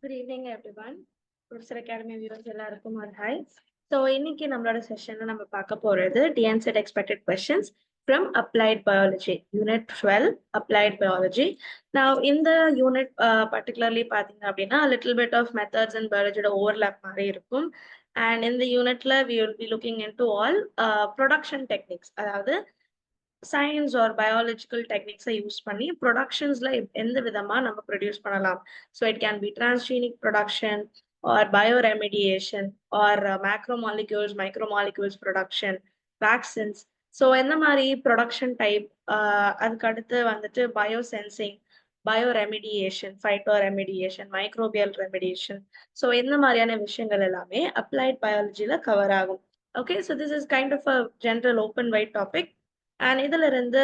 Good evening, everyone. Professor Academy viewers எல்லாருக்கும் ஒரு hi. So இன்னைக்கு நம்மளோட செஷன்ல நம்ம பார்க்க போறது TNSET expected questions from applied biology unit 12 applied biology. நான் இந்த யூனிட் பர்டிகுலர்லி பார்த்தீங்க அப்படின்னா little bit of methods and பயாலஜியோட ஓவர்லேப் மாதிரி இருக்கும். அண்ட் இந்த யூனிட்ல we will be looking into all production techniques, அதாவது சயின்ஸ் ஆர் பயாலஜிக்கல் டெக்னிக்ஸை யூஸ் பண்ணி ப்ரொடக்ஷன்ஸ்ல எந்த விதமா நம்ம ப்ரொடியூஸ் பண்ணலாம். So it can be transgenic production or bioremediation or macromolecules micromolecules production, vaccines. So எந்த மாதிரி ப்ரொடக்ஷன் டைப், அதுக்கு அடுத்து வந்துட்டு biosensing, bioremediation, phytoremediation, microbial remediation. So இந்த மாதிரியான விஷயங்கள் எல்லாமே அப்ளைட் பயாலஜியில் கவர் ஆகும். Okay, so this is kind of a general open wide topic. And இதுல இருந்து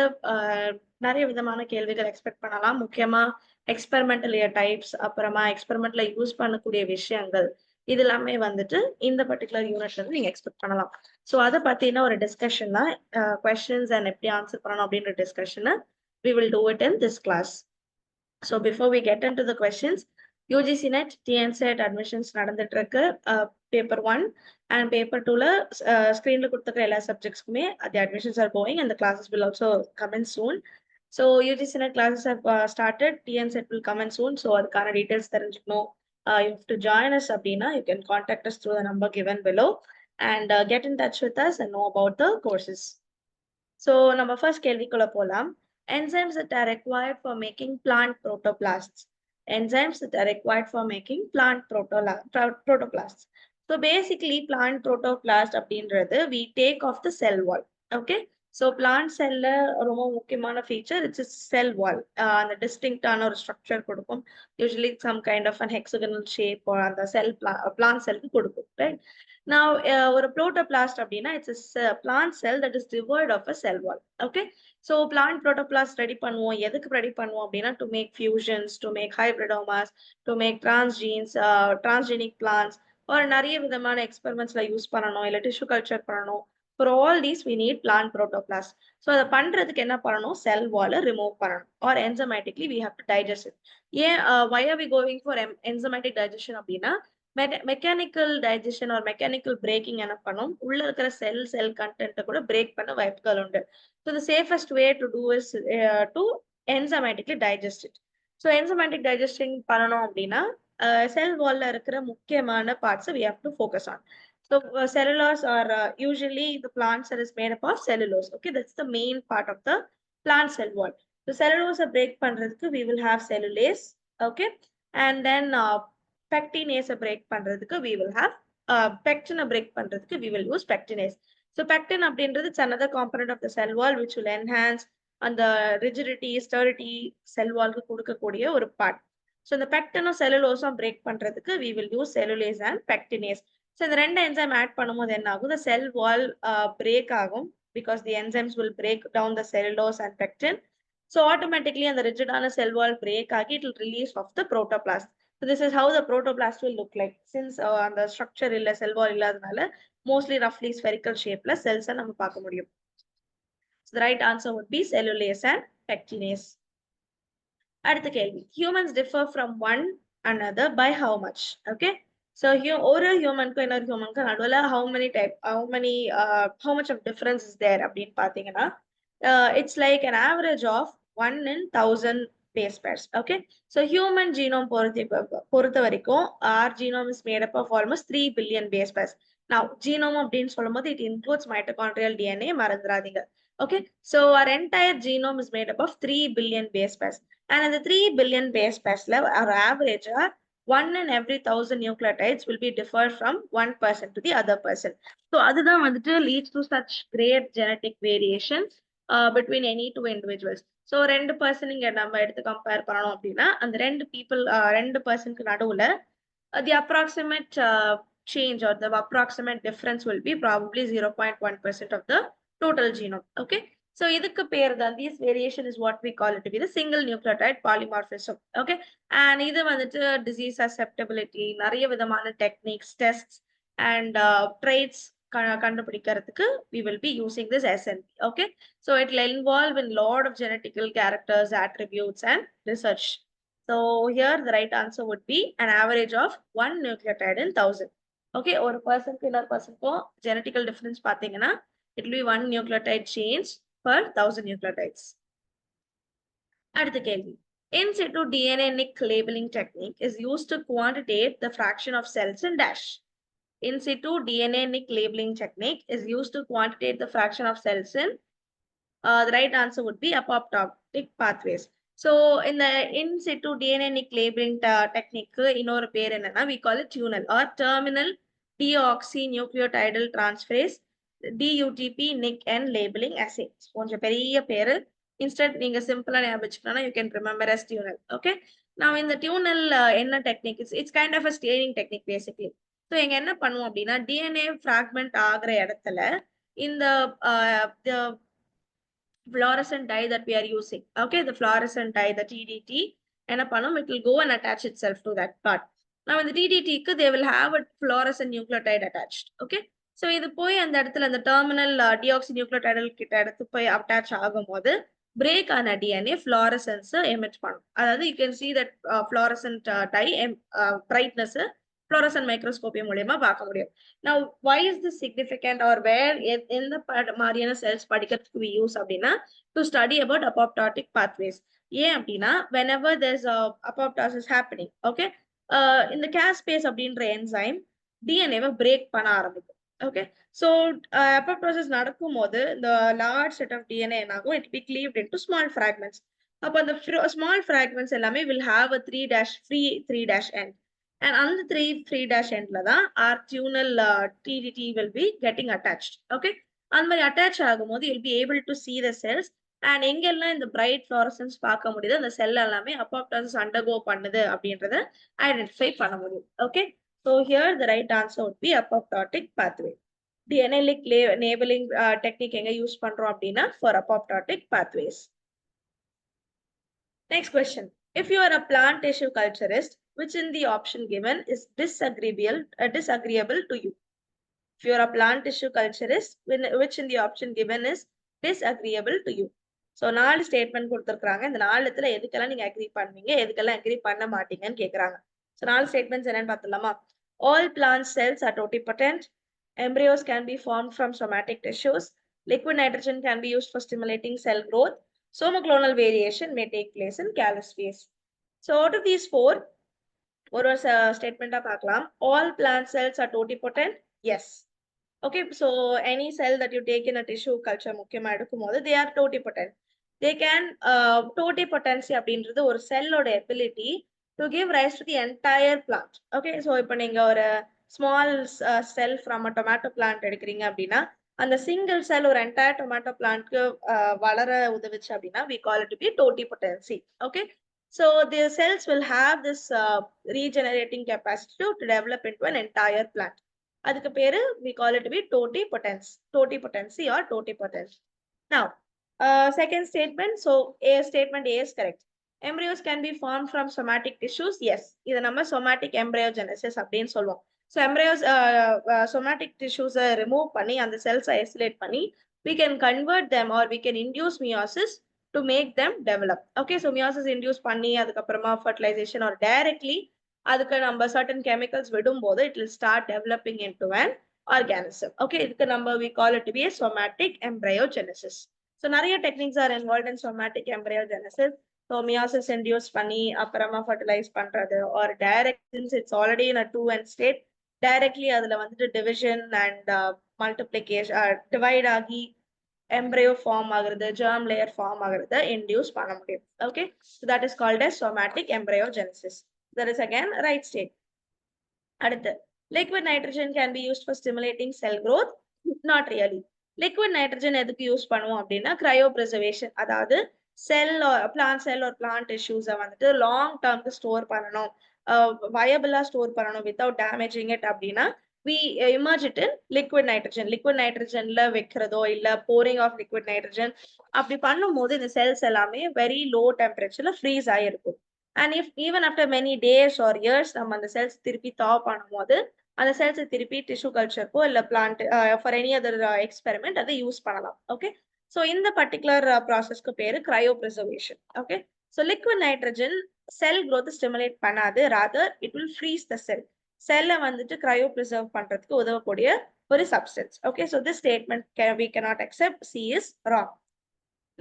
நிறைய விதமான கேள்விகள் எக்ஸ்பெக்ட் பண்ணலாம். முக்கியமா எக்ஸ்பெரிமெண்டல் டைப்ஸ், அப்புறமா எக்ஸ்பெரிமெண்ட்ல யூஸ் பண்ணக்கூடிய விஷயங்கள், இது எல்லாமே வந்துட்டு இந்த பர்டிகுலர் யூனிட்ல இருந்து நீங்க எக்ஸ்பெக்ட் பண்ணலாம். ஸோ அதை பத்தின ஒரு டிஸ்கஷன் தான், கொஸ்டின்ஸ் அண்ட் எப்படி ஆன்சர் பண்ணணும் அப்படின்ற டிஸ்கஷனை we will do it in this class. So before we get into the questions, UGC net TNSET admissions நடந்துட்டு இருக்கு. பேப்பர் 1 அண்ட் பேப்பர் 2ல ஸ்க்ரீன்ல கொடுத்துருக்க எல்லா சப்ஜெக்ட்ஸ்க்குமே the admissions are going and the classes will also come in soon. So UGC net classes have started, TNSET will come in soon. So அதுக்கான details தெரிஞ்சுக்கணும், you have to join us அப்படின்னா you can contact us through the number given below and get in touch with us and know about the courses. So நம்ம first கேள்விக்குள்ள போலாம். Enzymes that are required for making plant protoplasts. Enzymes that are required for making plant protoplasts. So basically plant protoplast அப்படின்றது we take off the cell wall. Okay, so plant cellல ரொம்ப முக்கியமான feature it's a cell wall. அந்த டிஸ்டிங்டான ஒரு structure கொடுக்கும், usually some kind of an hexagonal shape or அந்த cell plant cellக்கு கொடுக்கும், right? Now ஒரு protoplast அப்படின்னா it's a plant cell that is devoid of a cell wall. Okay, so plant protoplast ready பண்ணுவோம். எதுக்கு ready பண்ணுவோம் அப்படின்னா to make fusions, to make hybridomas, to make transgenes, transgenic plants, or நிறைய விதமான எக்ஸ்பெரிமெண்ட்ஸ்ல use பண்ணணும், இல்லை tissue culture பண்ணணும். For all these we need plant protoplast. So அதை பண்றதுக்கு என்ன பண்ணணும், செல் வாலை ரிமூவ் பண்ணணும், or enzymatically we have to digest it. ஏன் why are we going for enzymatic digestion அப்படின்னா mechanical digestion or mechanical breaking என்ன பண்ணும், உள்ள இருக்கிற செல் கண்டென்ட்டை கூட பிரேக் பண்ண வாய்ப்புகள் உண்டு. So the safest way to do is to enzymatically digest it. So enzymatic digesting பண்ணணும் அப்படின்னா செல் வால்ல இருக்கிற முக்கியமான பார்ட்ஸை we have to focus on. So cellulose are usually the plant cell is made up of cellulose. Okay, that's the main part of the plant cell wall. So cellulose break பண்றதுக்கு we will have cellulase. Okay, and then pectinase break பண்றதுக்கு we will have pectin break பண்றதுக்கு we will use pectinase. So pectin அப்படின்றது it's another component of the cell wall which will enhance அந்த rigidity, sturdity cell wallக்கு கொடுக்கக்கூடிய ஒரு part. So இந்த pectinum cellulose break பண்றதுக்கு we will use cellulase and pectinase. So இந்த ரெண்டு enzyme add பண்ணும்போது என்ன ஆகும், the cell wall break ஆகும் because the enzymes will break down the cellulose and pectin. So automatically அந்த rigidana cell wall break ஆகி it will release of the protoplast. So this is how the protoplast will look like. Since அந்த structure இல்ல, cell wall இல்லாதனால mostly roughly spherical shapeல cells நம்ம பார்க்க முடியும். So the right answer would be cellulase and pectinase. அடுத்த கேள்வி, humans differ from one another by how much? Okay, so ஒரு ஹியூமனுக்கும் இன்னொரு ஹியூமனுக்கும் நடுவில் how much of difference is there அப்படின்னு பார்த்தீங்கன்னா it's like an average of 1 in 1000 base pairs. Okay, so human genome பொறுத்த வரைக்கும் our genome is made up of almost 3 billion base pairs. Now genome அப்படின்னு சொல்லும்போது it includes mitochondrial DNA, மறந்துடாதீங்க. Okay, so our entire genome is made up of 3 billion base pairs. And in the 3 billion base pairs, our average 1 in every 1000 nucleotides will be differed from one person to the other person. So அதுதான் வந்துட்டு leads to such great genetic variations between any two individuals. So ரெண்டு person இங்க நம்ம எடுத்து compare பண்ணணும் அப்படின்னா அந்த ரெண்டு பர்சனுக்கு நடுவுல the approximate change or the approximate difference will be probably 0.1% of the total genome. Okay, so இதுக்கு பேர் தான், this variation is what we call it to be the single nucleotide polymorphism. Okay, and இது வந்துட்டு disease susceptibility, நிறைய விதமான techniques, tests and traits கண்டுபிடிக்கிறதுக்கு we will be using this SNP. Okay, so it will involve in lot of genetical characters, attributes and research. So here the right answer would be an average of 1 nucleotide in 1000. Okay, ஒரு பர்சனுக்கு இன்னொரு பர்சனுக்கும் genetical difference பார்த்தீங்கன்னா it will be 1 nucleotide change per 1000 nucleotides. அடுத்த கேள்வி. In situ DNA nick labeling technique is used to quantitate the fraction of cells in dash. In situ DNA nick labeling technique is used to quantitate the fraction of cells in the right answer would be apoptotic pathways. So in the in situ DNA nick labeling technique இன்னொரு பேர் என்னன்னா we call it tunnel or terminal deoxynucleotidal transferase DUTP nick and labeling assay. கொஞ்சம் பெரிய பேரு. Instead நீங்க சிம்பிளா ஞாபகம் வச்சுக்கணும்னா you can remember as tunnel. Okay. Now in the tunnel என்ன technique, it's kind of a staining technique basically. So எங்க என்ன பண்ணுவோம் அப்படின்னா DNA fragment ஆகிற இடத்துல இந்த the fluorescent dye that we are using, okay, the fluorescent dye, the TDT, and it will go and attach itself to that part. Now in the TDT they will have a fluorescent nucleotide attached. Okay, so இது போய் அந்த இடத்துல அந்த terminal deoxynucleotidal கிட்ட எடுத்து போய் attach ஆகும்போது break ஆன DNA fluorescence emit பண்ணும். அதாவது you can see that fluorescent dye brightness fluorescent microscopy மூலமா பார்க்க முடியும். Now why is this significant or where in the மாதிரியான cells படிக்கிறதுக்கு we use அப்படின்னா to study about apoptotic pathways. ஏன் அப்படின்னா whenever there's a apoptosis happening, okay, இந்த caspase அப்படின்ற enzyme DNA-வை break பண்ண ஆரம்பிக்கும். Okay, so apoptosis நடக்கும் போது the large set of DNA என்னாகும், it will be cleaved into small fragments. அப்போ அந்த small fragments எல்லாமே will have a free 3' end. And on the 3' end our tunnel TDT will be getting attached. Okay, and by attach ஆகும்போது you'll be able to see the cells and எங்கெல்லாம் இந்த bright fluorescence பார்க்க முடியுது அந்த செல் எல்லாமே apoptosis undergo பண்ணுது அப்படின்றத identify பண்ண முடியும். Okay, so here the right answer would be apoptotic pathway. DNA labeling technique எங்க யூஸ் பண்றோம் அப்படின்னா for apoptotic pathways. Next question. If you are a plant tissue culturist, which in the option given is disagreeable to you? If you are a plant tissue culturist, which in the option given is disagreeable to you? So 4 statement கொடுத்திருக்காங்க. இந்த 4த்துல எதுக்கெல்லாம் நீங்க agree பண்ணுவீங்க, எதுக்கெல்லாம் agree பண்ண மாட்டீங்கன்னு கேக்குறாங்க. So 4 statements என்னன்னு பார்த்தலாமா? All plant cells are totipotent. Embryos can be formed from somatic tissues. Liquid nitrogen can be used for stimulating cell growth. Somoclonal variation may take place in callus phase. So out of these 4, ஒரு statement பார்க்கலாம். All plant cells are totipotent. Yes. Okay, so any cell that you take in a tissue culture முக்கியமா எடுக்கும்போது they are totipotent. They can totipotency அப்படின்றது ஒரு செல்லோட ability to give rise to the entire plant. Okay, so இப்போ நீங்க ஒரு small cell from a tomato plant எடுக்கிறீங்க அப்படின்னா அந்த single cell ஒரு entire tomato plantக்கு வளர உதவுச்சு அப்படின்னா we call it to be totipotency. Okay, so the cells will have this regenerating capacity to develop into an entire plant. அதுக்கு பேரு we call it to be totipotency or totipotency. Now second statement, so statement A is correct. Embryos can be formed from somatic tissues. Yes, இத நம்ம somatic embryogenesis அப்படின்னு சொல்லுவோம். So embryos somatic tissues remove பண்ணி அந்த cells isolate பண்ணி we can convert them or we can induce meiosis to make them develop. Okay, so meiosis induce பண்ணி அதுக்கு அப்புறமா fertilization or directly அதுக்கு நம்ம certain chemicals விடும்போது it will start developing into an organism. Okay, இதுக்கு நம்ம we call it to be a somatic embryogenesis. So நிறைய techniques are involved in somatic embryogenesis. So meiosis induce பண்ணி அப்புறமா fertilize பண்றது or direct, since it's already in a 2n state, directly அதுல வந்துட்டு division and multiplication divide ஆகி embryo form ஆகுறது, germ layer form ஆகுறது induce பண்ண முடியும். Okay, so that is called as somatic embryogenesis. That is again right state. அடுத்து liquid nitrogen can be used for stimulating cell growth. Not really. Liquid nitrogen எதுக்கு use பண்ணுவோம் அப்படின்னா cryopreservation, அதாவது cell or plant tissues வந்துட்டு long term store பண்ணணும், viable store பண்ணணும் without damaging it அப்படின்னா we immerse it in liquid nitrogenல வைக்கிறதோ இல்ல pouring of liquid nitrogen அப்படி பண்ணும்போது இந்த cells எல்லாமே very low temperatureல freeze ஆயிருக்கும். And if even after many days or years நம்ம அந்த cells திருப்பி thaw பண்ணும்போது அந்த cells திருப்பி tissue culture-க்கோ இல்ல plant for any other experiment அதை யூஸ் பண்ணலாம். Okay, so இந்த particular process-க்கு பேரு cryopreservation. Okay, so liquid nitrogen cell growth stimulate பண்ணாது, rather it will freeze the cell. Cell வந்துட்டு cryo preserve பண்றதுக்கு உதவக்கூடிய ஒரு substance. Okay, so this statement we cannot accept. C is wrong.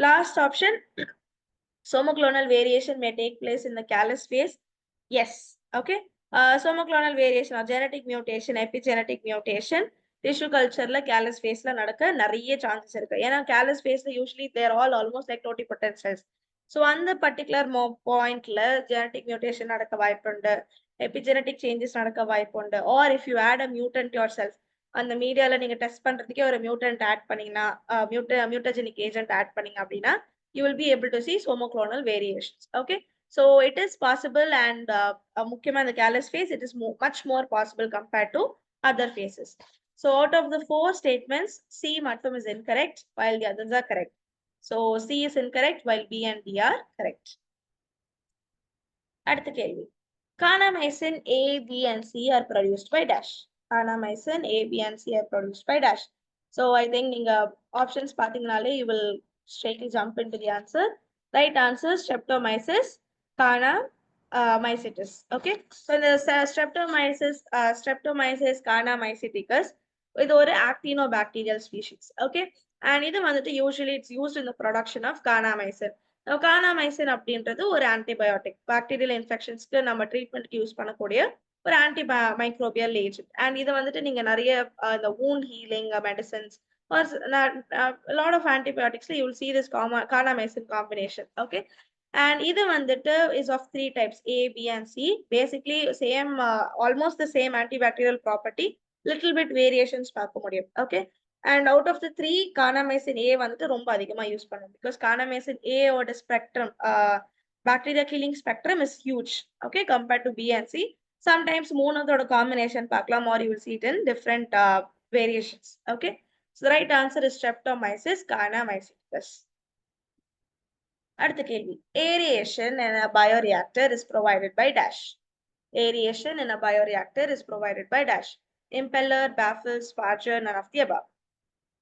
Last option, somoclonal variation may take place in the callus phase. Yes. Okay. Somoclonal variation or genetic mutation, epigenetic mutation, tissue culture la callus phase la நடக்க நிறைய chances இருக்கு. ஏன்னா callus phase la usually they are all almost like totipotent cells. So அந்த particular point la genetic mutation நடக்க வாய்ப்புண்டு, epigenetic changes நடக்க வாய்ப்புண்டு, or if you add a mutant yourself, அந்த மீடியால நீங்க டெஸ்ட் பண்றதுக்கே ஒரு mutant ஆட் பண்ணீங்கன்னா, mutagenic agent ஆட் பண்ணீங்க அப்படின்னா, you will be able to see somoclonal variations. Okay, so it is possible, and mukkiyama in the callus phase it is much more possible compared to other phases. So out of the 4 statements, C mattum is incorrect while the others are correct. So C is incorrect while B and D are correct. அடுத்த கேள்வி, kanamycin A, B and C are produced by dash. Kanamycin A, B and C are produced by dash. So I think நீங்க options பாத்தீங்கனாலே you will straightly jump into the answer. Right answer, Streptomyces, Kanamycetus. Okay, so the Streptomyces Kanamyceticus இது ஒரு actinobacterial species. Okay, and இது வந்துட்டு usually it's used in the production of kanamycin. Now kanamycin அப்படின்றது ஒரு antibiotic, bacterial infectionsக்கு நம்ம ட்ரீட்மெண்ட்க்கு use பண்ணக்கூடிய ஒரு antimicrobial agent. And இது வந்துட்டு நீங்க நிறைய the wound healing medicines or a lot of antibiotics you will see this kanamycin combination. Okay, and இது வந்துட்டு is of 3 types, A, B and C. Basically same almost the same antibacterial property, little bit variations பார்க்க முடியும். Okay, and out of the 3, kanamycin A வந்துட்டு ரொம்ப அதிகமா use பண்ணும், because kanamycin A ஓட spectrum, bacteria killing spectrum is huge. Okay, compared to B and C. Sometimes மூணோட combination பார்க்கலாம், or you will see it in different variations. Okay, so the right answer is Streptomyces Kanamycetus. அடுத்த கேள்வி, aeration in a bioreactor is provided by dash. Aeration in a bioreactor is provided by dash. Impeller, baffle, sparger, none of the above.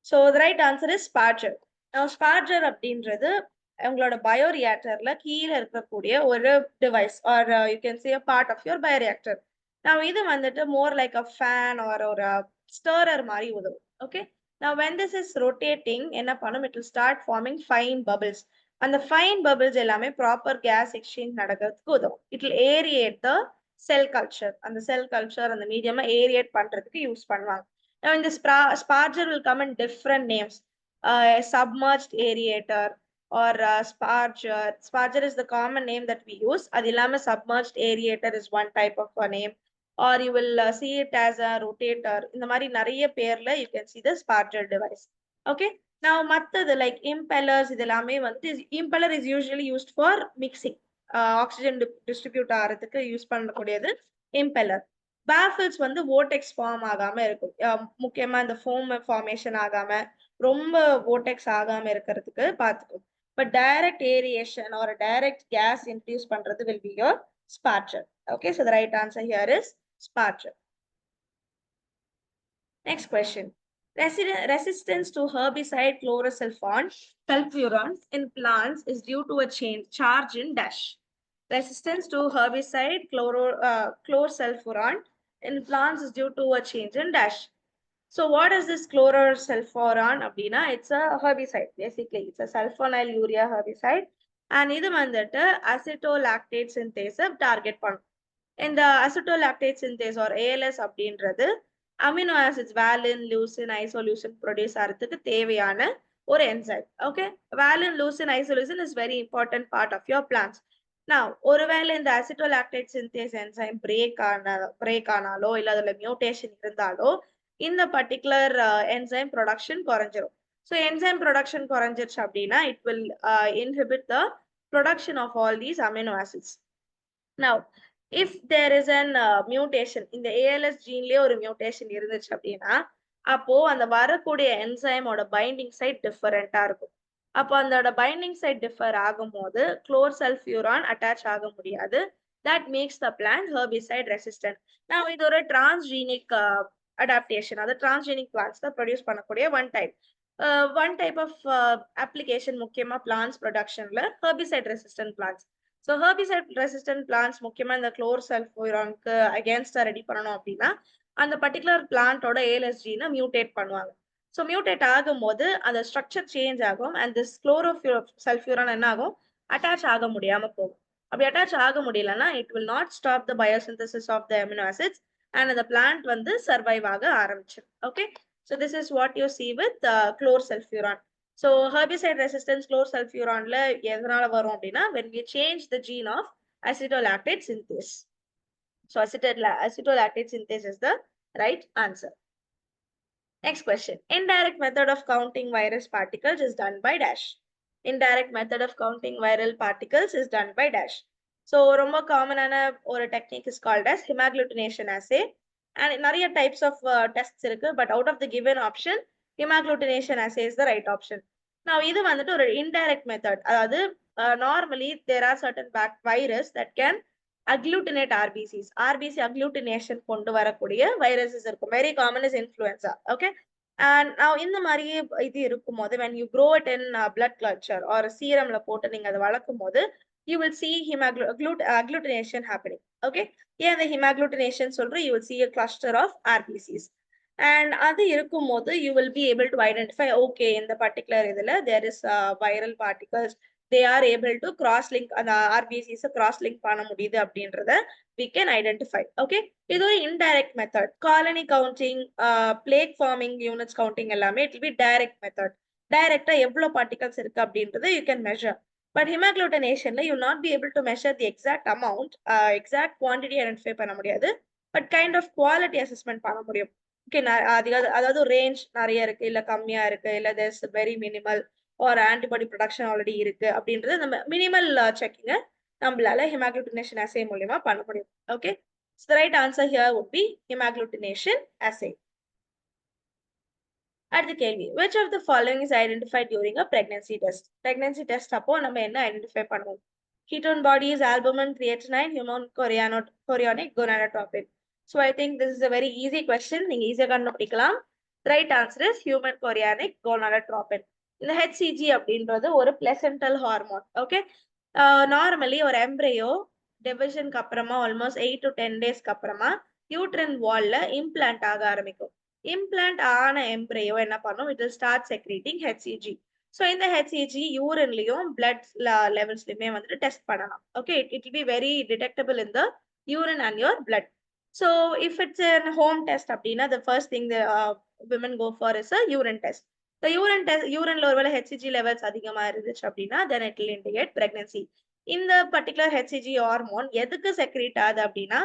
So the right answer is sparger. Now sparger அப்படின்றது உங்களோட பயோரியாக்டர்ல கீழே இருக்கக்கூடிய ஒரு device, or you can say a part of your bioreactor. Now இது வந்துட்டு more like a fan or ஒரு stirrer மாதிரி உதவும். Okay, now when this is rotating என்ன பண்ணும், it will start forming fine bubbles. அந்த fine bubbles எல்லாமே proper gas exchange நடக்கிறதுக்கு உதவும். It will aerate the cell culture. அந்த cell culture அந்த medium aerate பண்றதுக்கு யூஸ் பண்ணுவாங்க. Now in this sparger will come in different names, submerged aerator or sparger. Sparger is the common name that we use. அது இல்லாம submerged aerator is one type of a name, or you will see it as a rotator. இந்த மாதிரி நிறைய பேர்ல you can see the sparger device. Okay, now மத்தது like impellers, இது எல்லாமே வந்து impeller is usually used for mixing, oxygen distribute ஆகிறதுக்கு use பண்ணக்கூடியது impeller. Baffles வந்து vortex form ஆகாம இருக்கும், முக்கியமா இந்த foam formation ஆகாம ரொம்ப vortex ஆகாம இருக்கிறதுக்கு பார்த்துக்கும். But direct aeration or a direct gas introduce பண்றது will be your sparger. Okay, so the right answer here is sparger. Next question, resistance to herbicide chlorsulfuron in plants is due to a charge in dash. Resistance to herbicide chlorsulfuron in plants is due to a change in dash. So what is this chlorsulfuron அப்படின்னா, it's a herbicide. Basically it's a sulfonyl urea herbicide, and இது வந்துட்டு acetolactate synthase target பண்ணும். இந்த acetolactate synthase or ALS அப்படின்றது amino acids valine, leucine, isoleucine produce ஆகிறதுக்கு தேவையான ஒரு enzyme. Okay, valine, leucine, isoleucine is very important part of your plants. Now ஒருவேளை இந்த acetolactate synthase enzyme break ஆனாலோ இல்ல அதுல mutation இருந்தாலோ இந்த particular enzyme production குறைஞ்சிரும். So enzyme production குறைஞ்சிருச்சு அப்படின்னா it will inhibit the production of all these amino acids. Now if there is an mutation in the ALS gene லயே ஒரு mutation இருந்துச்சு அப்படின்னா, அப்போ அந்த வரக்கூடிய enzyme ஓட binding site different இருக்கும். அப்போ அதோட binding site differ ஆகும்போது chlorsulfuron attach ஆக முடியாது. That makes the plant herbicide resistant. Now இது ஒரு transgenic adaptation. அது transgenic plants தான் produce பண்ணக்கூடிய one type of application, முக்கியமா plants productionல herbicide resistant plants. So herbicide resistant plants முக்கியமாக இந்த குளோர்சல்ஃபூரானுக்கு அகேன்ஸ்டாக ரெடி பண்ணணும் அப்படின்னா அந்த பர்டிகுலர் பிளான்ட்டோட ஏஎல்எஸ்ஜின்னு மியூட்டேட் பண்ணுவாங்க. ஸோ மியூட்டேட் ஆகும்போது அந்த ஸ்ட்ரக்சர் சேஞ்ச் ஆகும் அண்ட் திஸ் சல்ஃபியூரான் என்ன ஆகும், அட்டாச் ஆக முடியாம போகும். அப்படி அட்டாச் ஆக முடியலன்னா it will not stop the biosynthesis of the amino acids and அந்த பிளான்ட் வந்து சர்வைவ் ஆக ஆரம்பிச்சிடும். Okay, so this is what you see with chlorsulfuron. So herbicide resistance குளோர்சல்ஃபியூரான்ல எதனால வரும் அப்படின்னா when we change the gene of acetolactate synthase. So acetolactate synthase is the right answer. Next question. Indirect method of counting virus particles is done by dash. Indirect method of counting viral particles is done by dash. So ரொம்ப காமனான ஒரு technique is called as hemagglutination assay. And நிறைய types of tests இருக்கு, but out of the given option hemagglutination assay is the right option. Now இது வந்துட்டு ஒரு indirect method. அதாவது normally there are certain virus that can agglutinate RBCs. RBC agglutination கொண்டு வரக்கூடிய viruses இருக்கும். Very common is influenza. Okay. And now இந்த மாதிரி இது இருக்கும் போது when you grow it in blood culture or serumல போட்டு நீங்க அதை வளர்க்கும் போது you will see agglutination happening. Okay. ஏன் இந்த hemagglutination சொல்றோம், you will see a cluster of RBCs. And அது இருக்கும் போது you will be able to identify, okay, in the particular இதுல there is viral particles, they are able to cross link அந்த RBCs cross link பண்ண முடியுது அப்படின்றத we can identify. Okay, இது ஒரு indirect method. Colony counting, plague forming units counting எல்லாமே it will be direct method. Direct எவ்வளவு particles இருக்கு அப்படின்றத you can measure. But hemagglutination you will not be able to measure the exact amount, exact quantity identify பண்ண முடியாது, but kind of quality assessment பண்ண முடியும். Okay, அதாவது range நிறைய இருக்கு இல்ல கம்மியா இருக்கு இல்ல there's very minimal or antibody production already இருக்கு அப்படின்றது நம்ம minimal checking நம்மளால hemagglutination assay மூலமா பண்ண முடியும். Okay, so the right answer here would be hemagglutination assay. அடுத்த கேள்வி, which of the following is identified during a pregnancy test? Pregnancy test அப்போ நம்ம என்ன ஐடென்டிஃபை பண்ணுவோம்? ketone bodies, albumin, creatinine, human chorionic gonadotropin. So I think this is a very easy question. நீங்க ஈஸியா கண்டுபிடிக்கலாம். The right answer is human chorionic gonadotropin. இந்த HCG அப்படின்றது ஒரு placental hormone. Okay, நார்மலி ஒரு எம்ப்ரையோ டிவிஷனுக்கு அப்புறமா ஆல்மோஸ்ட் 8 to 10 டேஸ்க்கு அப்புறமா யூட்ரின் வால்ல இம்ப்ளான்ட் ஆக ஆரம்பிக்கும். இம்ப்ளான்ட் ஆன எம்ப்ரையோ என்ன பண்ணும், it will start secreting HCG. So இந்த HCG யூரின்லயும் பிளட் லெவல்ஸ்லயுமே வந்துட்டு டெஸ்ட் பண்ணலாம். Okay, it will be very detectable in the urine and your blood. So if it's a home test அப்படின்னா the first thing the women go for is a urine test. The urine test, யூரின்ல ஒருவேளை HCG levels அதிகமா இருந்துச்சு அப்படின்னா then it will indicate pregnancy. இந்த particular HCG hormone எதுக்கு secrete ஆகுது அப்படின்னா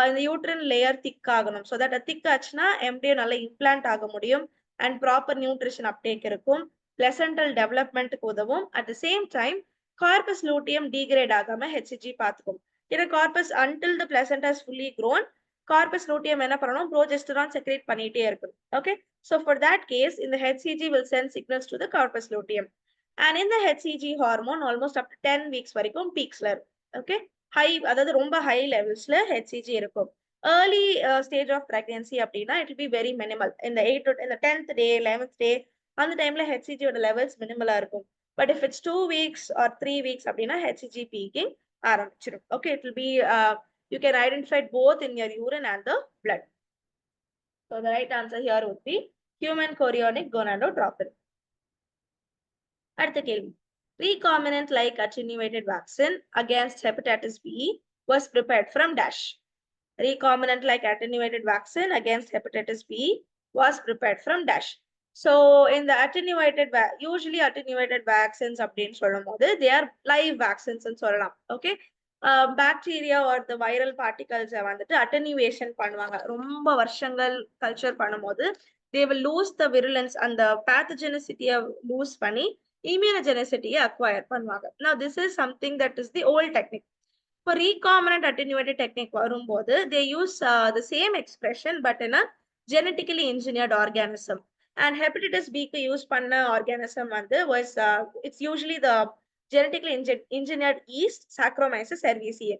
இந்த யூட்ரின் லேயர் திக் ஆகணும். ஸோ தட் திக் ஆச்சுன்னா எம்ப்ரியோ நல்லா இம்ப்ளான்ட் ஆக முடியும் அண்ட் ப்ராப்பர் நியூட்ரிஷன் அப்டேக் இருக்கும், பிளசன்டல் டெவலப்மெண்ட்டுக்கு உதவும். At the same time corpus luteum degrade ஆகாம HCG பார்த்துக்கும். ஏன்னா corpus until the placenta is fully grown, corpus luteum என்ன பண்ணணும், ப்ரோஜெஸ்டரான் செக்ரேட் பண்ணிட்டே இருக்கணும். Okay, so for that case in the HCG will send signals to the corpus luteum, and in the HCG hormone almost up to 10 weeks வரைக்கும் peaksல இருக்கும். Okay, high அதாவது ரொம்ப high levelsல HCG இருக்கும். early stage of pregnancy அப்படின்னா it will be very minimal. in the 10th day 11th day அந்த டைம்ல HCG ஓட levels மினிமலா இருக்கும். but if it's 2 weeks or 3 weeks அப்படின்னா HCG peaking ஆரம்பிச்சிடும். Okay, it will be you can identify both in your urine and the blood. So the right answer here would be human chorionic gonadotropin. அடுத்த கேள்வி, recombinant like attenuated vaccine against hepatitis B was prepared from dash. Recombinant like attenuated vaccine against hepatitis B was prepared from dash. So in the attenuated usually attenuated vaccines அப்படின்னு சொல்லும் போது they are live vaccines ன்னு சொல்லலாம். Okay, bacteria or the viral பார்ட்டிகல்ஸை வந்துட்டு attenuation பண்ணுவாங்க. ரொம்ப வருஷங்கள் கல்ச்சர் பண்ணும்போது தே வில் லூஸ் த விருலன்ஸ், அந்த பேத்தஜெனிசிட்டியை லூஸ் பண்ணி இம்யூனோஜெனிசிட்டியை அக்வயர் பண்ணுவாங்க. Now this is something that is the old technique. இப்போ recombinant attenuated technique வரும்போது they use the same expression but in a genetically engineered organism. And hepatitis B-க்கு use பண்ண organism வந்து was it's usually the genetically engineered yeast Saccharomyces cerevisiae.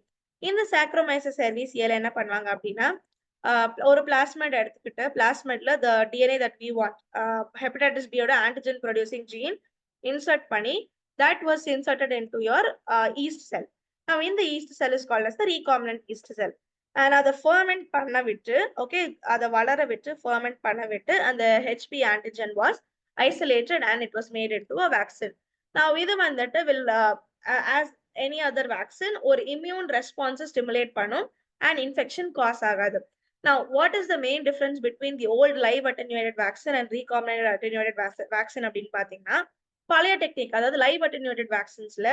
இந்த Saccharomyces cerevisiae என்ன பண்ணுவாங்க அப்படின்னா ஒரு பிளாஸ்மிட் எடுத்துக்கிட்டு பிளாஸ்மிட்ல the DNA that we want, hepatitis B ஓட antigen producing gene insert பண்ணி that was inserted into your yeast cell. Now in the yeast cell is called as the recombinant yeast cell. And அதை ferment பண்ண விட்டு, okay, அதை வளர விட்டு ferment பண்ண விட்டு, and the HP antigen was isolated and it was made into a vaccine. Now இது வந்துட்டு will as any other vaccine ஒரு immune response stimulate பண்ணும் and infection cause ஆகாது. Now what is the main difference between the old live attenuated vaccine and recombinant attenuated vaccine அப்படின்னு பாத்தீங்கன்னா, பழைய technique அதாவது live attenuated vaccinesல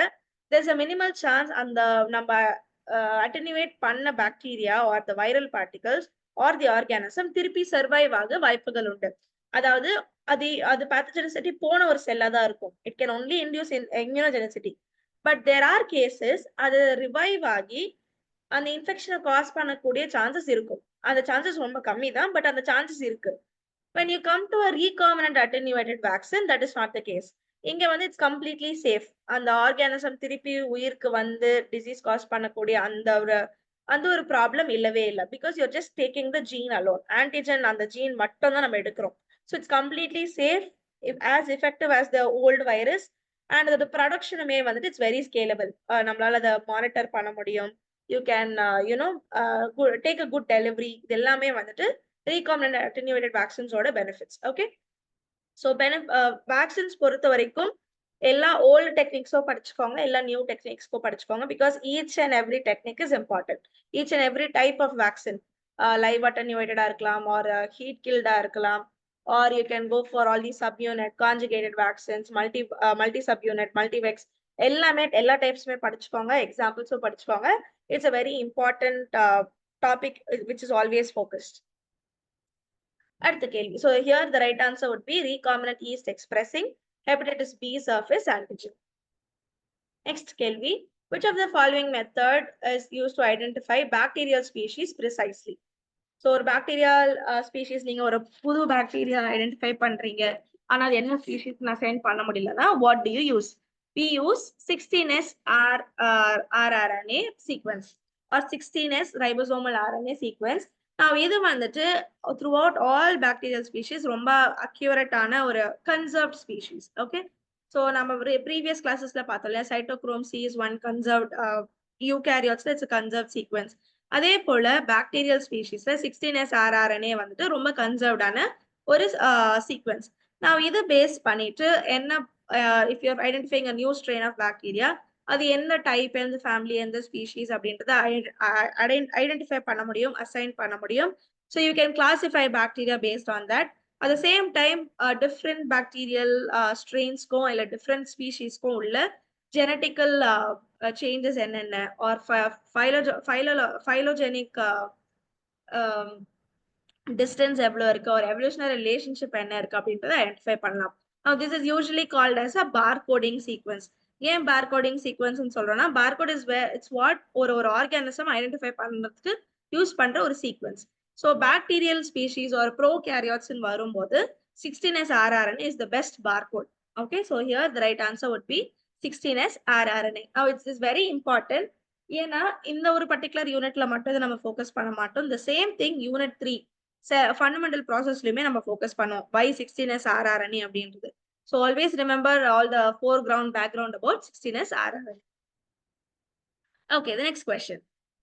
there's a minimal chance அந்த நம்ம attenuate பண்ண bacteria or the viral particles or the organism திருப்பி survive ஆக வாய்ப்புகள் உண்டு. அதாவது அது pathogenicity போன ஒரு செல்லா தான் இருக்கும். It can only induce immunogenicity. But there are cases அது ரிவைவ் ஆகி அந்த இன்ஃபெக்ஷனை காஸ் பண்ணக்கூடிய சான்சஸ் இருக்கும். அந்த சான்சஸ் ரொம்ப கம்மி தான், பட் அந்த சான்சஸ் இருக்கு. When you come to a recombinant attenuated vaccine, that is not the case. இங்க வந்து இட்ஸ் கம்ப்ளீட்லி சேஃப். அந்த ஆர்கானிசம் திருப்பி உயிருக்கு வந்து டிசீஸ் காஸ் பண்ணக்கூடிய அந்த ஒரு ப்ராப்ளம் இல்லவே இல்லை. Because you're just taking the gene alone. Antigen அந்த ஜீன் மட்டும் தான் நம்ம எடுக்கிறோம். So it's completely safe, as effective as the old virus. And அது ப்ரொடக்ஷனுமே வந்துட்டு இட்ஸ் வெரி ஸ்கேலபிள். நம்மளால அதை மானிட்டர் பண்ண முடியும். You can take a good delivery. இது எல்லாமே வந்துட்டு recombinant attenuated vaccines ஓட benefits. Okay, so vaccines பொறுத்த வரைக்கும் எல்லா old techniques படிச்சுக்கோங்க, எல்லா new techniques படிச்சுக்கோங்க, because each and every technique is important. Each and every type of vaccine, live attenuated இருக்கலாம் or heat killed இருக்கலாம், or you can go for all these subunit conjugated vaccines, multi subunit, multivex, எல்லாமே எல்லா டைப்ஸ்மே படிச்சுக்கோங்க, examples படிச்சுக்கோங்க. It's a very important topic which is always focused. அடுத்த கேள்வி. So here the right answer would be recombinant yeast expressing hepatitis B surface antigen. Next கேள்வி. Which of the following method is used to identify bacterial species precisely? So ஒரு bacterial species நீங்க ஒரு புது bacteria identify பண்றீங்க, ஆனா அது என்ன species நான் find பண்ண முடியலனா what do you use? We use 16S rRNA sequence or 16S ribosomal RNA sequence. Now இது வந்துட்டு throughout all bacterial species ரொம்ப accurate ஆன ஒரு conserved species. Okay, so நம்ம previous classesல பார்த்தோம்ல, cytochrome C is one conserved, eukaryotes it's a conserved sequence. அதே போல bacterial speciesல 16S rRNA வந்துட்டு ரொம்ப conserved ஆன ஒரு sequence. Now இது பேஸ் பண்ணிட்டு என்ன, if you're identifying a new strain of bacteria, அது என்ன டைப், எந்த ஃபேமிலி, எந்த ஸ்பீஷீஸ் அப்படின்றத ஐடென்டிஃபை பண்ண முடியும், அசைன் பண்ண முடியும். So you can classify bacteria based on that. At the same time different bacterial ஸ்ட்ரெயின்ஸ்க்கும் இல்லை டிஃப்ரெண்ட் ஸ்பீஷீஸ்க்கும் உள்ள ஜெனட்டிக்கல் சேஞ்சஸ் என்னென்ன, ஆர் ஃபைலோஜெனிக் டிஸ்டன்ஸ் எவ்வளோ இருக்கு, ஒரு எவல்யூஷனரி ரிலேஷன்ஷிப் என்ன இருக்கு அப்படின்றத ஐடென்டிஃபை பண்ணலாம். Now this is usually called as a barcoding sequence. ஏன் barcoding sequence சொல்றோம்னா, barcode is where it's what ஒரு ஆர்கானிசம் ஐடென்டிஃபை பண்றதுக்கு யூஸ் பண்ற ஒரு சீக்வன்ஸ். ஸோ பாக்டீரியல் ஸ்பீஷீஸ் ஒரு ப்ரோகேரியாட்ஸ் வரும்போது 16S rRNA is the best barcode. Okay, so here the right answer would be 16S rRNA. Now it's very important. ஏன்னா இந்த ஒரு particular யூனிட்ல மட்டும் இதை நம்ம ஃபோக்கஸ் பண்ண மாட்டோம். The same thing unit 3 fundamental processலயுமே நம்ம ஃபோக்கஸ் பண்ணுவோம். Why 16S rRNA அப்படின்றது. So always remember all the foreground background about 16S rRNA. Okay, the next question.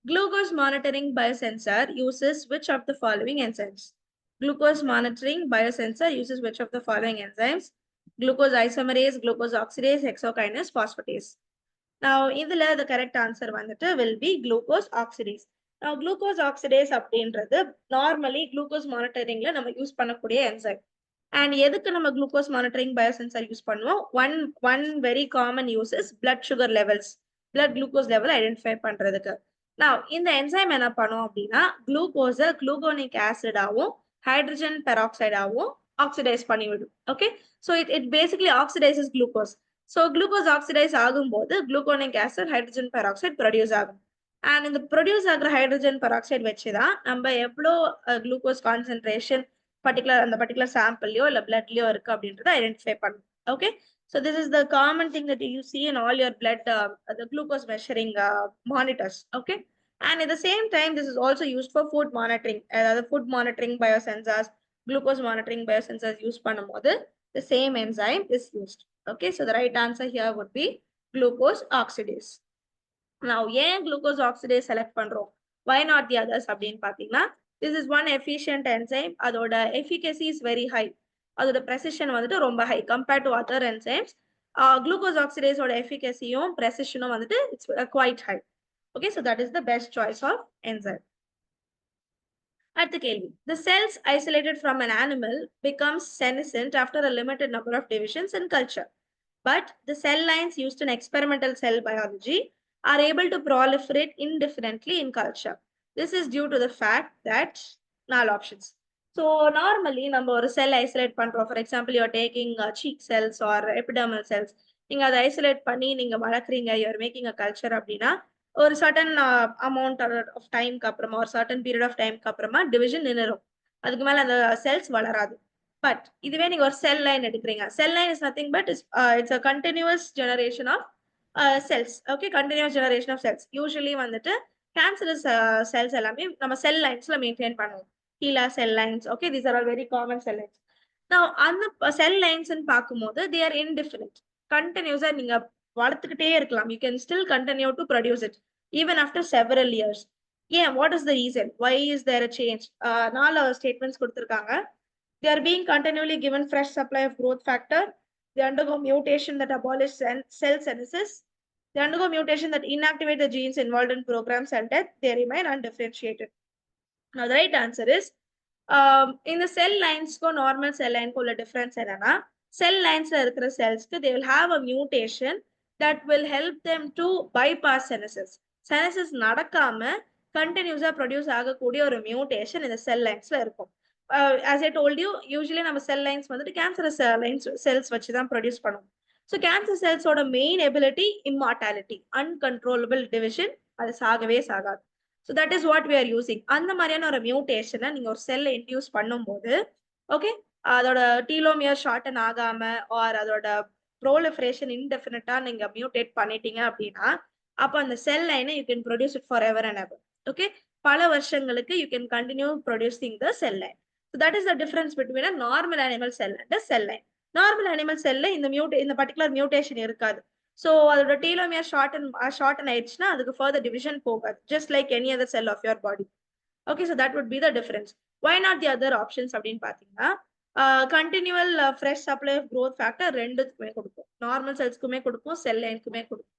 Glucose monitoring biosensor uses which of the following enzymes? Glucose monitoring biosensor uses which of the following enzymes? Glucose isomerase, glucose oxidase, hexokinase, phosphatase. Now இதுல the correct answer வந்துட்டு will be glucose oxidase. Now glucose oxidase அப்படின்றது normally glucose மானிட்டரிங்ல நம்ம use பண்ணக்கூடிய enzyme. And எதுக்கு நம்ம glucose monitoring biosensor use பண்ணுவோம்? One very common use is blood sugar levels, blood glucose level identify பண்றதுக்கு. நான் இந்த என்சைம் என்ன பண்ணும் அப்படின்னா, குளுக்கோஸை குளுகோனிக் ஆசிடாவும் ஹைட்ரஜன் பெராக்சைடாவும் ஆக்சிடைஸ் பண்ணிவிடும். Okay, so it basically oxidizes glucose. So glucose oxidize ஆகும்போது gluconic acid hydrogen peroxide produce ஆகும். அண்ட் இந்த ப்ரொடியூஸ் ஆகிற ஹைட்ரஜன் பெராக்சைடு வச்சுதான் நம்ம எவ்வளோ குளுக்கோஸ் கான்சென்ட்ரேஷன் particular சாம்பிள்லயோ இல்ல பிளட்லயோ இருக்கு அப்படின்றத ஐடென்டிஃபை பண்ணும். Okay, so this is the common thing that you see in all your blood the glucose measuring monitors. Okay, and at the same time this is also used for food monitoring. The food monitoring biosensors, glucose monitoring biosensors use பண்ணும்போது the same enzyme is used. Okay, so the right answer here would be glucose oxidase. Now ஏன் glucose oxidase select பண்றோம்? Why not the others அப்படின்னு பாத்தீங்கன்னா, this is one efficient enzyme. அதோட efficacy is very high. அதோட precision வந்துட்டு ரொம்ப high compared to other enzymes. Glucose oxidase ஓட efficacyயும் precisionம் வந்துட்டு it's quite high. Okay, so that is the best choice of enzyme. அடுத்த கேள்வி. The cells isolated from an animal becomes senescent after a limited number of divisions in culture. But the cell lines used in experimental cell biology are able to proliferate indefinitely in culture. This is due to the fact that null options. So normally நம்ம ஒரு cell isolate பண்றோம். For example, you are taking cheek cells or epidermal cells. நீங்க அதை isolate பண்ணி நீங்க வளர்க்குறீங்க, you are making a culture அப்படின்னா ஒரு certain amount of டைம்க்கு அப்புறமா ஒரு certain period of டைம்க்கு அப்புறமா டிவிஷன் நின்னுரும். அதுக்கு மேல அந்த செல்ஸ் வளராது. பட் இதுவே நீங்க ஒரு செல் லைன் எடுக்கிறீங்க. Cell line is nothing but it's a continuous generation of cells. Okay, continuous generation of cells. Usually வந்துட்டு கேன்சரஸ் செல்ஸ் எல்லாமே நம்ம செல் லைன்ஸ்ல மெயின்டைன் பண்ணுவோம். HeLa cell lines. Okay, these are all very common cell lines. நான் அந்த செல் lines பார்க்கும்போது they are இன்டிஃபினிட். கண்டினியூஸா நீங்க வளர்த்துக்கிட்டே இருக்கலாம். You can still continue to produce it even after several years. ஏன், what is the reason? Why is there a change? 4 statements கொடுத்துருக்காங்க. They are being continually given fresh supply of growth factor. They undergo mutation that abolish cell senescence. They undergo mutation that inactivate the genes involved in programmed cell death. They remain undifferentiated. Now, the right answer is in the cell lines, normal cell line ko difference enna, cell lines la cells they will have a mutation that will help them to bypass senescence. Senescence nadakama continuously produce agakodiya ஒரு mutation in the cell lines la irukum. As I told you, usually நம்ம cell lines வந்துட்டு cancerous cells வச்சு தான் produce பண்ணுவோம். So cancer செல்ஸோட main ability immortality, uncontrollable division, அது சாகவே சாகாது. So that is what we are using. அந்த மாதிரியான ஒரு மியூட்டேஷனை நீங்க ஒரு செல்லை இன்டியூஸ் பண்ணும்போது, ஓகே, அதோட டீலோமியர் ஷார்டன் ஆகாம ஆர் அதோட ப்ரோலிஃபரேஷன் இன்டெஃபினட்டா நீங்க மியூட்டேட் பண்ணிட்டீங்க அப்படின்னா, அப்போ அந்த செல் லைனை you can produce it for ever and ever. Okay, பல வருஷங்களுக்கு you can continue producing the sell line. So that is the difference between a normal animal cell and a cell line. Normal animal cell இந்த particular mutation இருக்காது. So அதோட telomere shorten ஆயிடுச்சுன்னா அதுக்கு further division போகாது. Just like any other cell of your body. Okay, so that would be the difference. Why not the other options அப்படின்னு பாத்தீங்கன்னா, continual fresh supply of growth factor ரெண்டுக்குமே கொடுக்கும். Normal செல்ஸ்க்குமே கொடுக்கும், செல் லைனுக்குமே கொடுக்கும்.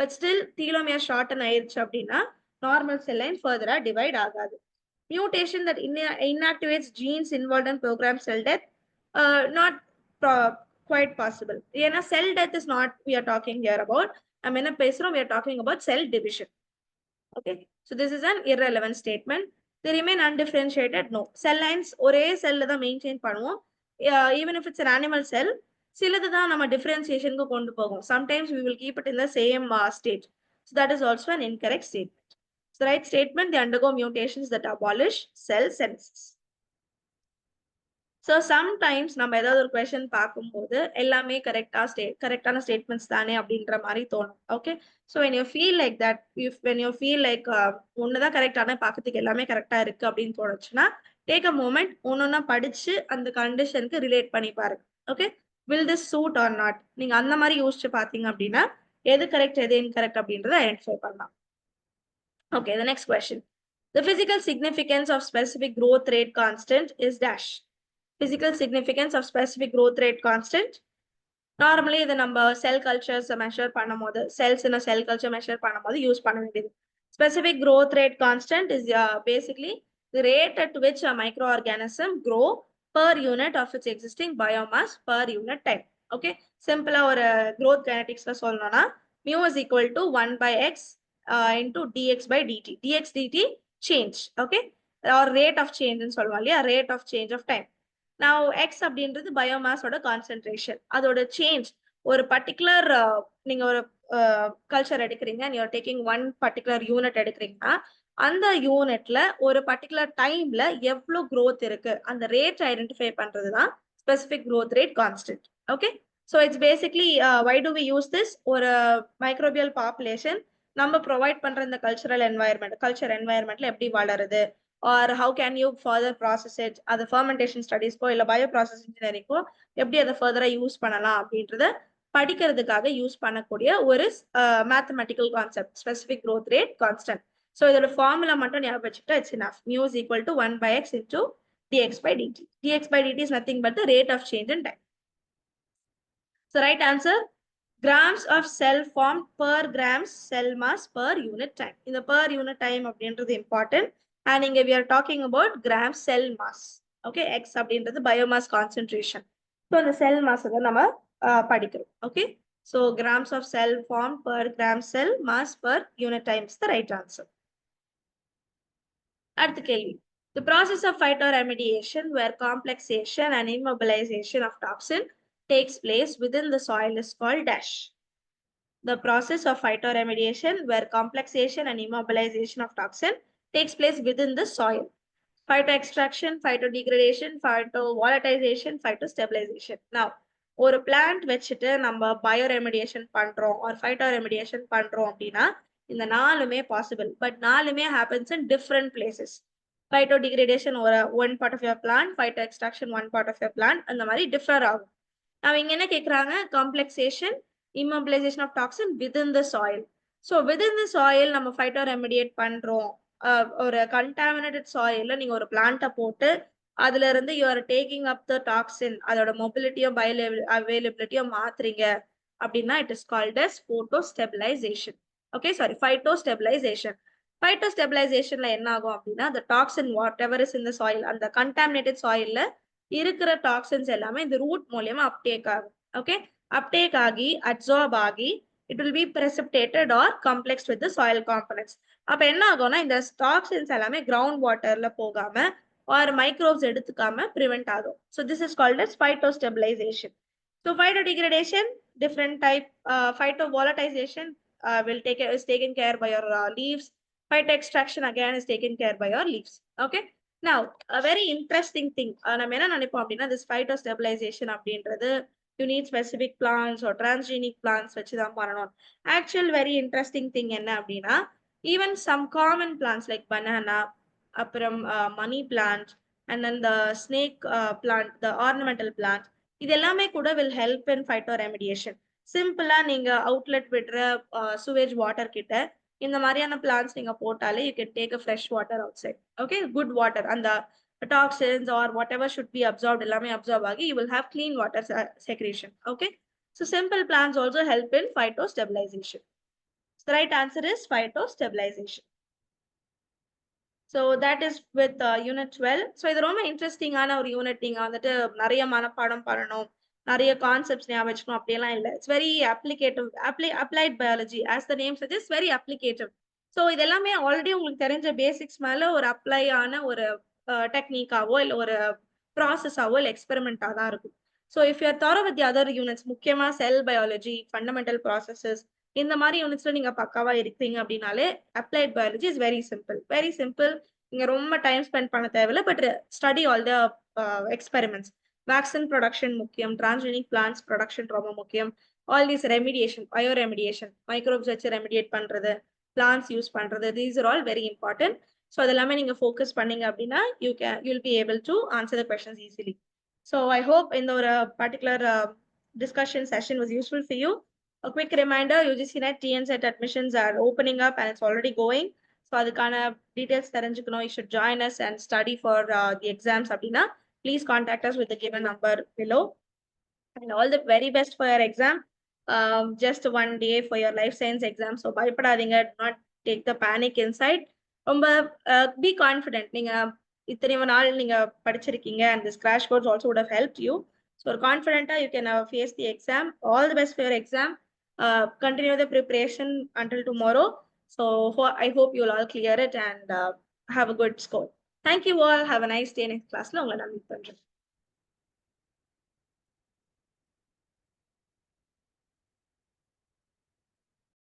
But still telomere shorten ஆயிடுச்சு அப்படின்னா normal cell line ஃபர்தரா divide ஆகாது. Mutation that inactivates genes involved in programmed cell death, not quite possible. ஏன்னா cell death is not we are talking here about. நம்ம என்ன பேசுறோம்? We are talking about cell division. Okay, so this is an irrelevant statement. They remain undifferentiated. No, cell lines ஒரே செல்ல தான் maintain பண்ணுவோம். Even if it's an animal cell, சிலது தான் நம்ம டிஃபரன்சியேஷனுக்கு கொண்டு போகும். Sometimes we will keep it in the same state. So that is also an incorrect statement. The right statement, they undergo mutations that abolish cell senescence. So sometimes நம்ம ஏதாவது ஒரு question பார்க்கும்போது எல்லாமே கரெக்டான ஸ்டேட்மெண்ட்ஸ் தானே அப்படின்ற மாதிரி தோணும். Okay, so when you feel like that, when you feel like ஒண்ணுதான் கரெக்டான பார்க்கறதுக்கு எல்லாமே கரெக்டா இருக்கு அப்படின்னு தோணுச்சுன்னா, டேக் அ மூமெண்ட், ஒன்னொன்னா படிச்சு அந்த கண்டிஷனுக்கு ரிலேட் பண்ணி பாருங்க. Okay, will this suit or not? நீங்க அந்த மாதிரி யோசிச்சு பார்த்தீங்க அப்படின்னா எது கரெக்ட் எது இன்கரெக்ட் அப்படின்றத ஐடென்டிஃபை பண்ணலாம். Okay, the next question. The physical significance of specific growth rate constant is dash. Physical significance of specific growth rate constant. Normally, the number cell cultures measure பண்ணும்போது, cells in a cell culture measure பண்ணும்போது use பண்ண வேண்டியது. Specific growth rate constant is basically the rate at which a microorganism grow per unit of its existing biomass per unit time. Okay, simple ஒரு growth kineticsல சொல்லணும்னா, mu is equal to 1 by x into dx by dt. dx dt change, okay, or rate of change ன்னு சொல்லுவோம் இல்லையா, rate of change of time. Now x அப்படின்றது biomass ஓட concentration, அதோட change. ஒரு particular நீங்க ஒரு கல்ச்சர் எடுக்கிறீங்க, நீ டேக்கிங் ஒன் பர்டிகுலர் யூனிட் எடுக்கிறீங்கன்னா அந்த யூனிட்ல ஒரு பர்டிகுலர் டைம்ல எவ்வளவு growth இருக்கு அந்த ரேட் ஐடென்டிஃபை பண்றதுதான் specific growth rate constant. Okay, so it's basically why do we use this? ஒரு மைக்ரோபியல் பாப்புலேஷன் நம்ம ப்ரொவைட் பண்ற இந்த கல்ச்சர் என்வாயர்மெண்ட்ல எப்படி வளருது, or how can you further process it, அது ஃபர்மெண்டேஷன் ஸ்டடீஸ்க்கோ இல்லை பயோ ப்ராசஸ் இன்ஜினியரிங்கோ எப்படி அதை ஃபர்தரா யூஸ் பண்ணலாம் அப்படின்றத படிக்கிறதுக்காக யூஸ் பண்ணக்கூடிய ஒரு mathematical concept, specific growth rate constant. So இதோட ஃபார்முலா மட்டும் ஞாபகம் வச்சுக்கிட்டா it's enough. Mu is equal to 1 by x into dx by dt. dx by dt is nothing but the rate of change in time. So right answer, grams of cell formed per grams cell mass per unit time. In the per unit time அப்படின்றது important. And இங்க we are talking about gram cell mass. Okay, x அப்படின்றது biomass concentration. So அந்த cell mass தான் நம்ம படிக்கிறோம். Okay, so grams of cell formed per gram cell mass per unit time is the right answer. அடுத்த கேள்வி. The process of phytoremediation where complexation and immobilization of toxin takes place within the soil is called dash. The process of phytoremediation where complexation and immobilization of toxin takes place within the soil. Phytoextraction, phytodegradation, phytovolatilization, phytostabilization. Now, ஒரு plant வச்சுட்டு நம்ம பயோரெமிடியேஷன் பண்றோம் ஒரு ஃபைட்டோரெமிடியேஷன் பண்றோம் அப்படின்னா இந்த நாலுமே possible. But நாலுமே happens in different places. Phytodegradation ஒரு one part of your plant, phytoextraction one part of your plant, அந்த மாதிரி டிஃபர் ஆகும். நம்ம இங்க என்ன கேட்குறாங்க, காம்ப்ளெக்சேஷன், immobilization of toxin within the soil. So within the soil நம்ம phytoremediate பண்றோம். ஒரு contaminated soilல நீங்க ஒரு பிளான்ட்டை போட்டு அதுல இருந்து you are taking up the toxin, அதோட மொபிலிட்டியோ பயோஅவைலபிலிட்டியோ மாத்துறீங்க அப்படின்னா it is called as photostabilization. Okay, sorry, phytostabilization. Phytostabilizationல என்ன ஆகும் அப்படின்னா the toxin whatever is in the soil, அந்த contaminated soilல இருக்கிற டாக்ஸின்ஸ் எல்லாமே இந்த ரூட் மூலியமா அப்டேக் ஆகும். ஓகே, அப்டேக் ஆகி அப்சார்ப் ஆகி it will be precipitated or complexed with the soil components. அப்ப என்ன ஆகும்னா இந்த டாக்ஸின்ஸ் எல்லாமே கிரவுண்ட் வாட்டர்ல போகாம ஆர் மைக்ரோப்ஸ் எடுத்துக்காம prevent ஆகும். So this is called as phytostabilization. So phytodegradation, different type. Phytovolatilization is taken care by your leaves. Phytoextraction again is taken care by your leaves. Okay. Now, a very interesting thing, நம்ம என்ன நினைப்போம் அப்படின்னா this phytostabilization அப்படின்றது you need specific plants or transgenic plants வச்சு தான் பண்ணணும். Actual very interesting thing என்ன அப்படின்னா even some common plants like banana, அப்புறம் money plant, and then the snake plant, the ornamental plant, இது எல்லாமே கூட will help in phytoremediation. சிம்பிளா நீங்க அவுட்லெட் விடுற sewage water கிட்ட இந்த மாதிரியான பிளான்ஸ் நீங்க போட்டாலே you can take a fresh water outside. Okay, good water, and the toxins or whatever should be absorbed எல்லாமே absorb ஆகி you will have clean water secretion. Okay, so simple plants also help in phytostabilization. So the right answer is phytostabilization. So that is with unit 12. So இது ரொம்ப இன்ட்ரெஸ்டிங்கான ஒரு unit. நீங்க வந்துட்டு நிறைய மனப்பாடம் பண்ணணும், நிறைய கான்செப்ட்ஸ் ஞாபகம் வச்சுக்கணும் அப்படியெல்லாம் இல்லை. It's very applicative, applied biology as the name suggest, very applicative. So இது எல்லாமே ஆல்ரெடி உங்களுக்கு தெரிஞ்ச பேசிக்ஸ் மேல ஒரு அப்ளை ஆன ஒரு டெக்னிக்காவோ இல்லை ஒரு ப்ராசஸாவோ இல்லை எக்ஸ்பெரிமெண்ட்டாக தான் இருக்கும். So if you're through with other units, முக்கியமா செல் பயாலஜி, ஃபண்டமெண்டல் ப்ராசஸஸ், இந்த மாதிரி யூனிட்ஸ்ல நீங்க பக்காவா இருக்கீங்க அப்படின்னாலே applied biology is very simple, very simple. நீங்க ரொம்ப டைம் ஸ்பெண்ட் பண்ண தேவையில்லை, but study all the experiments. Vaccine production முக்கியம், டிரான்ஸ்ஜெனிக் பிளான்ஸ் ப்ரொடக்ஷன் ரொம்ப முக்கியம். All these remediation, bio remediation, microbes வச்சு ரெமிடியேட் பண்றது, பிளான்ஸ் யூஸ் பண்றது, these are all very important. So அதெல்லாமே நீங்க ஃபோக்கஸ் பண்ணீங்க அப்படின்னா you'll be able to answer the questions easily. So I hope இந்த ஒரு particular discussion session was useful for you. A quick reminder, UGC NET TNSET admissions are opening up and it's already going. So அதுக்கான details தெரிஞ்சுக்கணும், you should join us and study for the exams அப்படின்னா please contact us with the given number below. And all the very best for your exam. Just one day for your life science exam. So பயப்படாதீங்க, do not take the panic inside. ரொம்ப be confident. நீங்க இத்தனை நாள் நீங்க படிச்சிருக்கீங்க and this crash course also would have helped you. So confident you can face the exam. All the best for your exam. Continue the preparation until tomorrow. So I hope you'll all clear it and have a good score. Thank you all. Have a nice day. Next class.